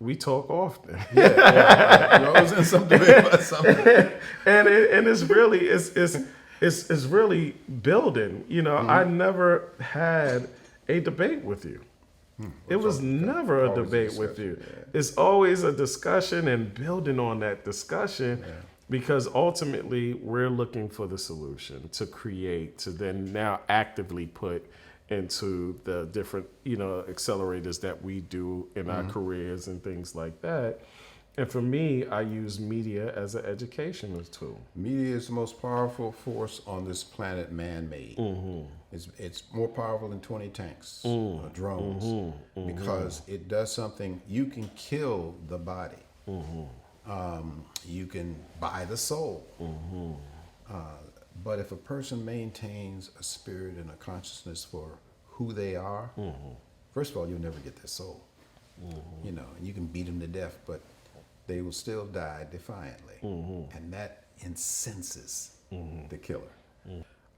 we talk often. Yeah. I was in some debate about something. And it's really building. You know, I never had a debate with you. It It's was never a always a debate with you. discussion. It's always a discussion and building on that discussion Yeah. because ultimately we're looking for the solution to create, to then now actively put into the different, accelerators that we do in our careers and things like that. And for me, I use media as an educational tool. Media is the most powerful force on this planet, man-made. It's more powerful than 20 tanks or drones because it does something. You can kill the body. You can buy the soul. But if a person maintains a spirit and a consciousness for who they are, first of all, you'll never get their soul. You know, and you can beat them to death, but they will still die defiantly. And that incenses the killer.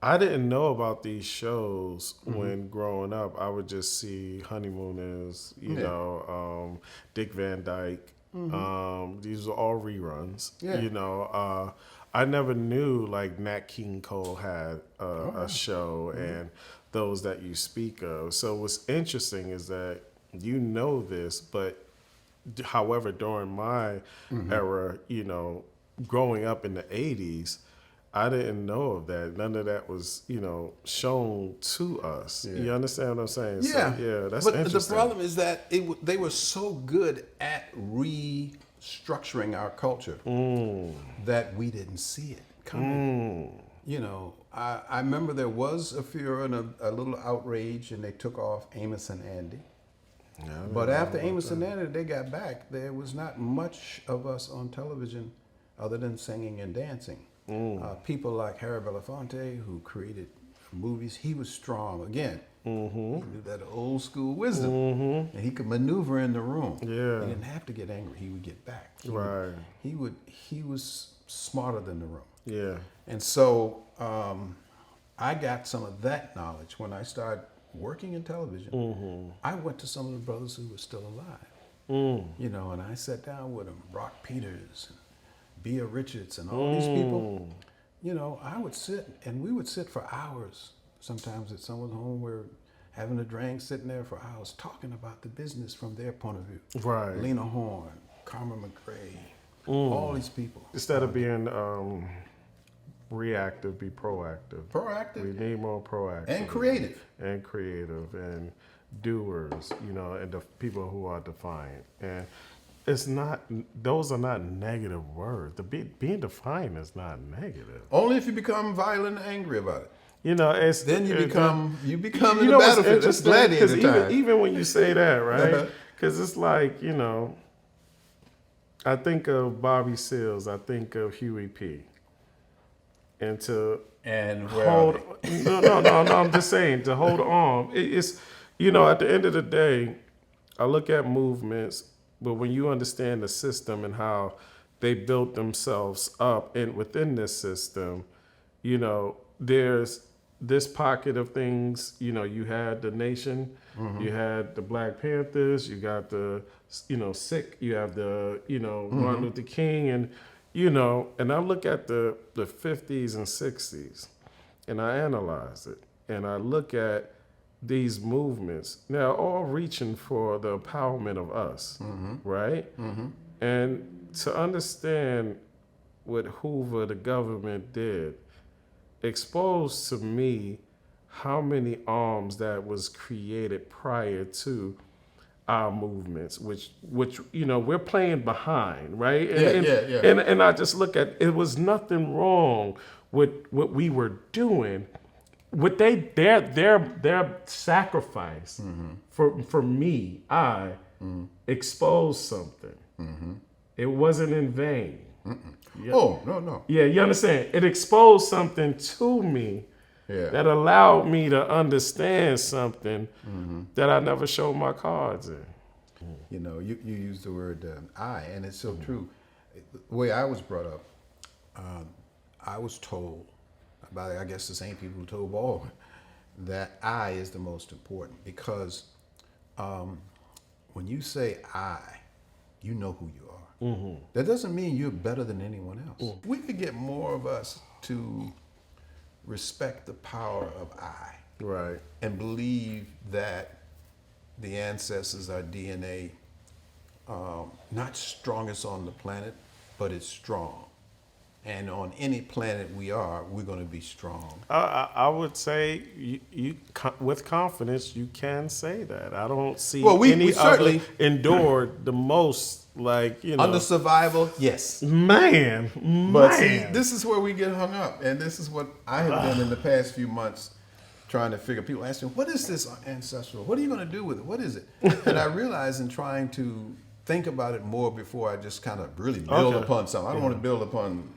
I didn't know about these shows when growing up. I would just see Honeymooners, Dick Van Dyke. These are all reruns. Yeah. I never knew like Nat King Cole had a show and those that you speak of. So what's interesting is that you know this, but however, during my era, growing up in the 80s, I didn't know of that. None of that was, shown to us. Yeah. You understand what I'm saying? Yeah. So, yeah, that's but interesting. the problem is that they were so good at restructuring our culture that we didn't see it coming. You know, I remember there was a fear and a little outrage, and they took off Amos and Andy. But after Amos and Andy, they got back. There was not much of us on television other than singing and dancing. People like Harry Belafonte, who created movies, he was strong. Again, he knew that old school wisdom, and he could maneuver in the room. Yeah. He didn't have to get angry. He would get back. Right. He was smarter than the room. Yeah. And so I got some of that knowledge when I started working in television. I went to some of the brothers who were still alive, and I sat down with them, Brock Peters, and Bea Richards, and all these people. I would sit, and we would sit for hours. Sometimes at someone's home, we're having a drink, sitting there for hours, talking about the business from their point of view. Right. Lena Horne, Carmen McRae, all these people. Instead of being reactive, be proactive. Proactive. We need more proactive. And creative. And creative and doers, and the people who are defiant. And it's not; those are not negative words. Being defiant is not negative. Only if you become violent and angry about it. It's Then you become in the what's battlefield. That's interesting? Because gladiator time. even when you say that, right? Because it's like I think of Bobby Seals, I think of Huey P. And to hold, no, I'm just saying to hold on. It's at the end of the day, I look at movements, but when you understand the system and how they built themselves up and within this system, there's this pocket of things. You had the Nation, you had the Black Panthers, you got the Sick, you have the Martin Luther King, and and I look at the 50s and 60s, and I analyze it, and I look at these movements now, all reaching for the empowerment of us, right? And to understand what Hoover, the government, did, exposed to me how many arms that was created prior to our movements, which we're playing behind, right? And I just look at it was nothing wrong with what we were doing. What their sacrifice for me, I exposed something. It wasn't in vain. Yeah. Oh, no. Yeah, you understand? It exposed something to me that allowed me to understand something that I never showed my cards in. You use the word I, and it's so true. The way I was brought up, I was told by, I guess, the same people who told Baldwin that I is the most important because when you say I, you know who you are. That doesn't mean you're better than anyone else. We could get more of us to respect the power of I. Right. And believe that the ancestors, our DNA, not strongest on the planet, but it's strong. And on any planet we're going to be strong. I would say with confidence, you can say that. I don't see we any certainly other endured the most, like, you know. Under survival, yes. Man. But see, this is where we get hung up. And this is what I have done in the past few months, trying to figure. People ask me, what is this ancestral? What are you going to do with it? What is it? And I realize in trying to think about it more before I just kind of really build upon something. I don't want to build upon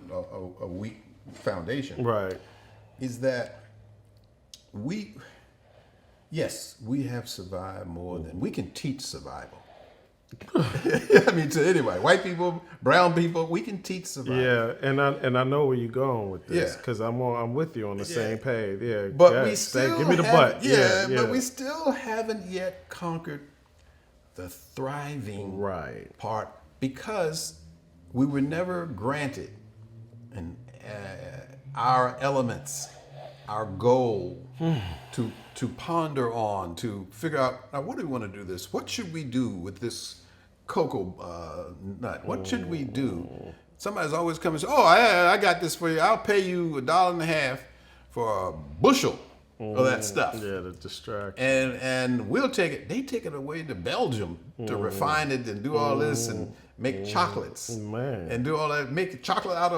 a weak foundation. Right. Is that we have survived more than we can teach survival. I mean, to anybody, white people, brown people, we can teach survival. Yeah, and I know where you're going with this, Yeah. because I'm with you on the same page. Yeah, But we still give me the haven't- butt. Yeah, Yeah, but we still haven't yet conquered the thriving right. part, because we were never granted and our elements, our goal to ponder on, to figure out, now what do we want to do this? What should we do with this cocoa nut? What should we do? Somebody's always coming and say, oh, I got this for you. I'll pay you $1.50 for a bushel of that stuff. Yeah, the distraction. And we'll take it. They take it away to Belgium to refine it and do all this and make chocolates. Man. And do all that, make chocolate out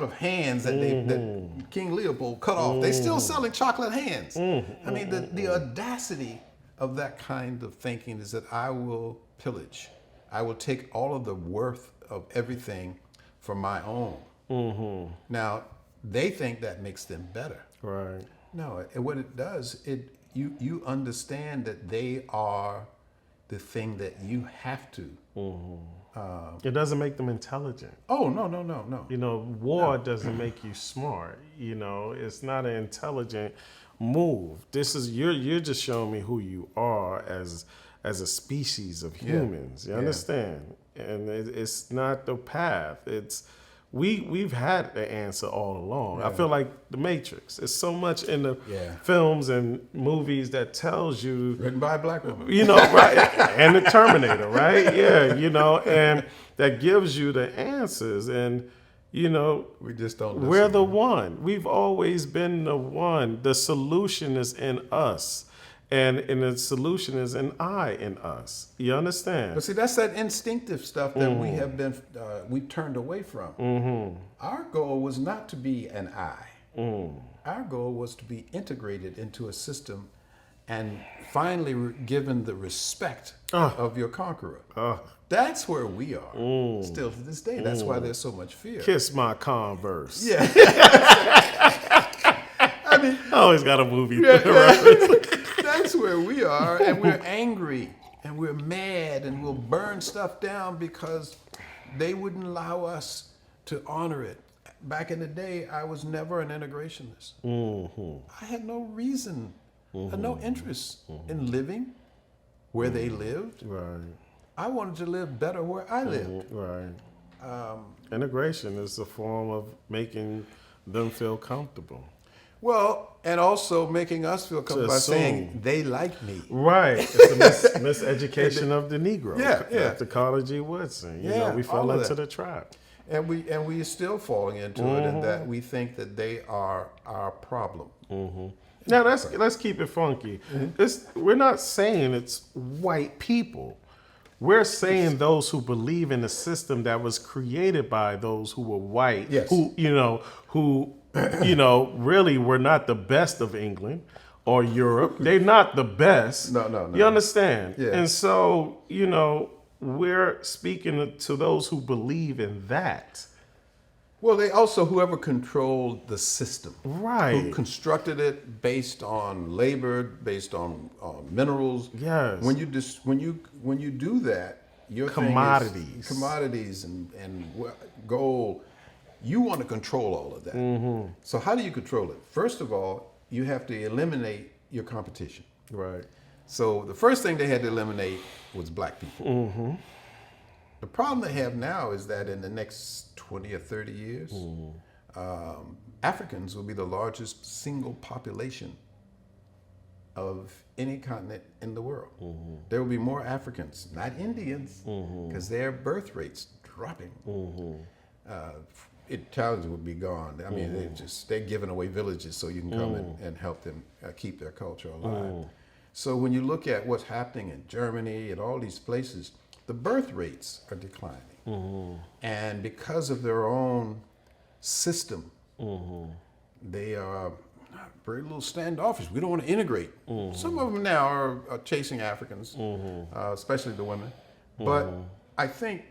of hands that that King Leopold cut off. They still selling chocolate hands. I mean, the audacity of that kind of thinking is that I will pillage. I will take all of the worth of everything for my own. Now, they think that makes them better. Right. No, what it does, you understand that they are the thing that you have to. It doesn't make them intelligent. Oh, no. You know, war doesn't make you smart. You know, it's not an intelligent move. This is you're just showing me who you are as a species of humans. You understand? And it's not the path. It's we've had the answer all along. I feel like The Matrix. There's so much in the films and movies that tells you, Written by a black woman. you know, right? And the Terminator, right? Yeah, you know, and that gives you the answers. And, you know, We just don't listen. we're the one. We've always been the one. The solution is in us. And the solution is an I in us. You understand? But see, that's that instinctive stuff that we have been, we turned away from. Our goal was not to be an I. Our goal was to be integrated into a system and finally given the respect of your conqueror. That's where we are, still to this day. That's why there's so much fear. Kiss my Converse. Yeah. I mean, I always got a movie reference. that's where we are, and we're angry, and we're mad, and we'll burn stuff down because they wouldn't allow us to honor it. Back in the day, I was never an integrationist. I had no reason, no interest in living where they lived. Right. I wanted to live better where I lived. Right. Integration is a form of making them feel comfortable. Well, and also making us feel comfortable by assume. saying they like me. Right. It's a miseducation of the Negro. Yeah. After Carter G. Woodson. You Yeah, know, we all fell of into that. the trap. And we are still falling into it, in that we think that they are our problem. Now let's keep it funky. We're not saying it's white people. We're saying those who believe in a system that was created by those who were white, Yes. who really were not the best of England or Europe. They're not the best. No. You understand? Yeah. And so, you know, we're speaking to those who believe in that. Well, they also, whoever controlled the system, Right. who constructed it based on labor, based on minerals. Yes. When you do that, your thing is commodities and gold. You want to control all of that. So how do you control it? First of all, you have to eliminate your competition. Right. So the first thing they had to eliminate was black people. The problem they have now is that in the next 20 or 30 years, Africans will be the largest single population of any continent in the world. There will be more Africans, not Indians, because their birth rate's dropping. Italians will be gone. I mean, they're giving away villages so you can come and help them keep their culture alive. So when you look at what's happening in Germany and all these places, the birth rates are declining. And because of their own system, they are very little standoffish. We don't want to integrate. Some of them now are chasing Africans, especially the women. But I think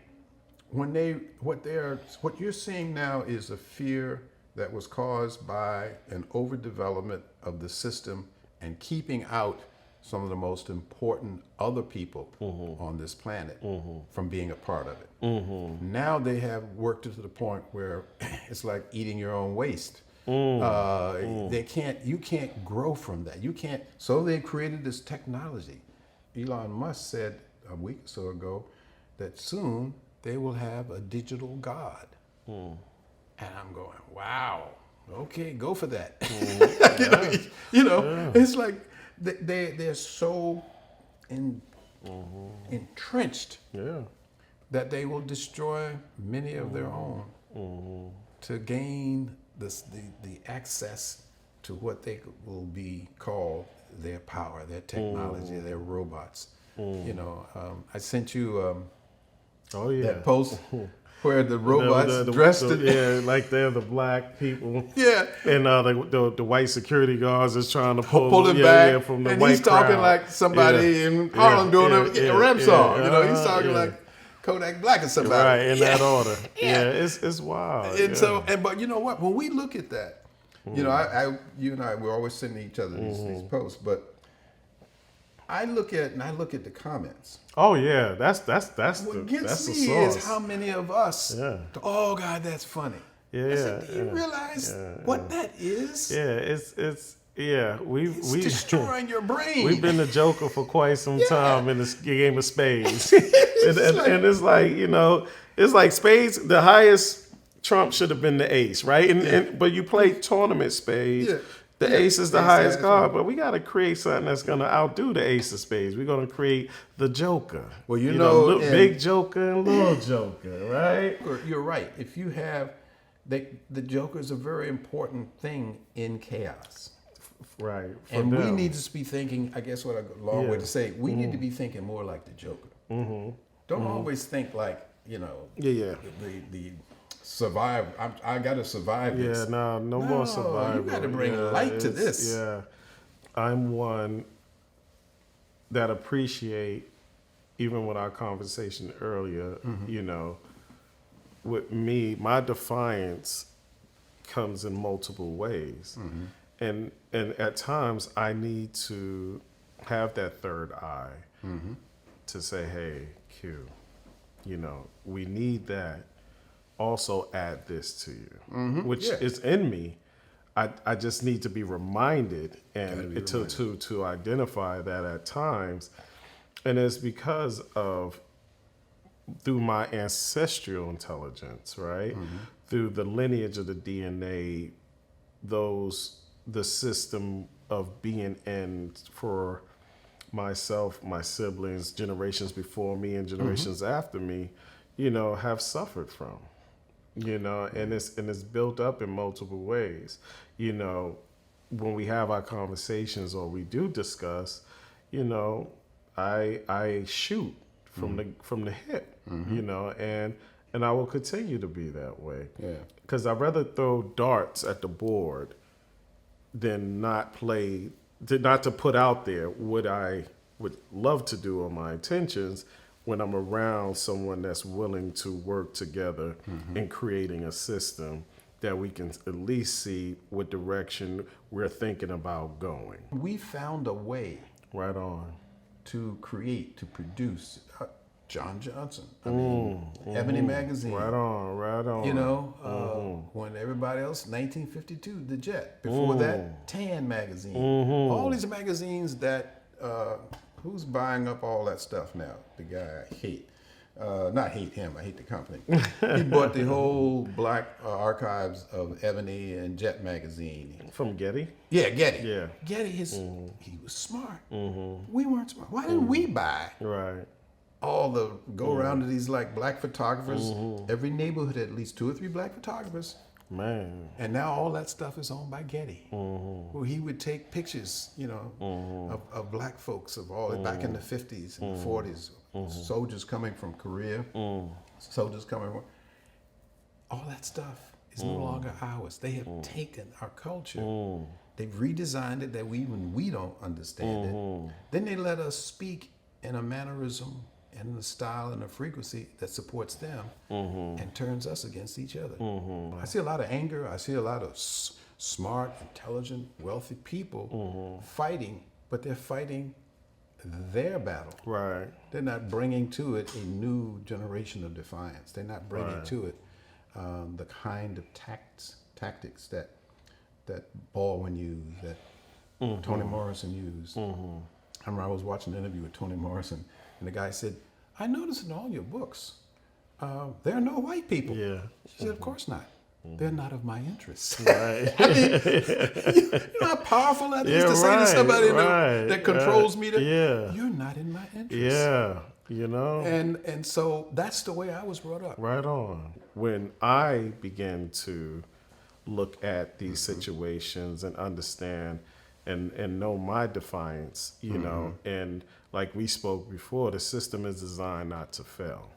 what you're seeing now is a fear that was caused by an overdevelopment of the system and keeping out some of the most important other people on this planet from being a part of it. Now they have worked it to the point where it's like eating your own waste. You can't grow from that. You can't. So they created this technology. Elon Musk said a week or so ago that soon they will have a digital God. And I'm going, wow, okay, go for that. It's like they're so entrenched that they will destroy many of their own to gain the access to what they will be called their power, their technology, their robots. I sent you that post where the robots dressed like they're the black people. Yeah. And the white security guards is trying to pull him back from the and white he's talking crowd. like somebody in Harlem doing a rap song. He's talking like Kodak Black or somebody. Right, in that order. It's wild. And so, but you know what? When we look at that, you and I, we're always sending each other these posts, but I look at the comments. Oh yeah, that's What gets the me sauce. is how many of us. Oh God, that's funny. Yeah. I said, do you realize what that is? Yeah, it's It's destroying your brain. We've been the Joker for quite some time in the game of spades, and it's like it's like spades. The highest trump should have been the ace, right? But you play tournament spades. Yeah. The ace is the highest card, but we got to create something that's going to outdo the ace of spades. We're going to create the Joker. Well, you know big Joker and little Joker, right? You're right. If you have, the Joker is a very important thing in chaos. Right. And we need to be thinking, I guess what a long way to say, we need to be thinking more like the Joker. Don't always think like, the survive. I got to survive this. No more survival. You got to bring light to this. Yeah, I'm one that appreciate, even with our conversation earlier, with me, my defiance comes in multiple ways. And at times I need to have that third eye to say, hey, Q, we need that. Also add this to you, which is in me. I just need to be reminded and to identify that at times. And it's because of through my ancestral intelligence, right? Through the lineage of the DNA, the system of being in for myself, my siblings, generations before me and generations after me, have suffered from. And it's built up in multiple ways. When we have our conversations or we do discuss, I shoot from the hip, and I will continue to be that way. Yeah. Because I'd rather throw darts at the board than not to put out there what I would love to do on my intentions when I'm around someone that's willing to work together in creating a system that we can at least see what direction we're thinking about going. We found a way. Right on. To create, to produce. John Johnson. Ebony Magazine. Right on. When everybody else, 1952, The Jet. Before that, Tan Magazine. All these magazines that, who's buying up all that stuff now? The guy I hate. not hate him, I hate the company. He bought the whole black archives of Ebony and Jet magazine. From Getty? Yeah, Getty. Yeah. Getty, he was smart. We weren't smart. Why didn't we buy Right. all the go around to these like black photographers? Every neighborhood had at least 2 or 3 black photographers. Man. And now all that stuff is owned by Getty. Where he would take pictures, you know, of black folks of all back in the 50s and the 40s. Soldiers coming from Korea, soldiers coming from, all that stuff is no longer ours. They have taken our culture. They've redesigned it that we don't understand it. Then they let us speak in a mannerism and a style and a frequency that supports them and turns us against each other. I see a lot of anger. I see a lot of smart, intelligent, wealthy people fighting, but they're fighting their battle. Right. They're not bringing to it a new generation of defiance. They're not bringing to it the kind of tactics that Baldwin used, that Toni Morrison used. I remember I was watching an interview with Toni Morrison, and the guy said, "I noticed in all your books, there are no white people." Yeah. She said, "Of course not. They're not of my interest." Right. I mean, you know how powerful that is to say to somebody that controls me that you're not in my interest. Yeah. You know? And so that's the way I was brought up. Right on. When I began to look at these situations and understand and know my defiance, you know, and like we spoke before, the system is designed not to fail.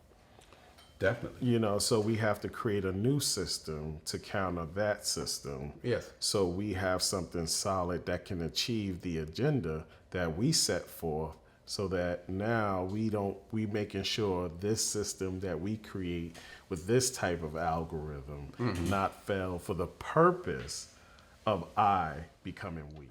Definitely. You know, so we have to create a new system to counter that system. Yes. So we have something solid that can achieve the agenda that we set forth, so that now we making sure this system that we create with this type of algorithm not fail for the purpose of I becoming we.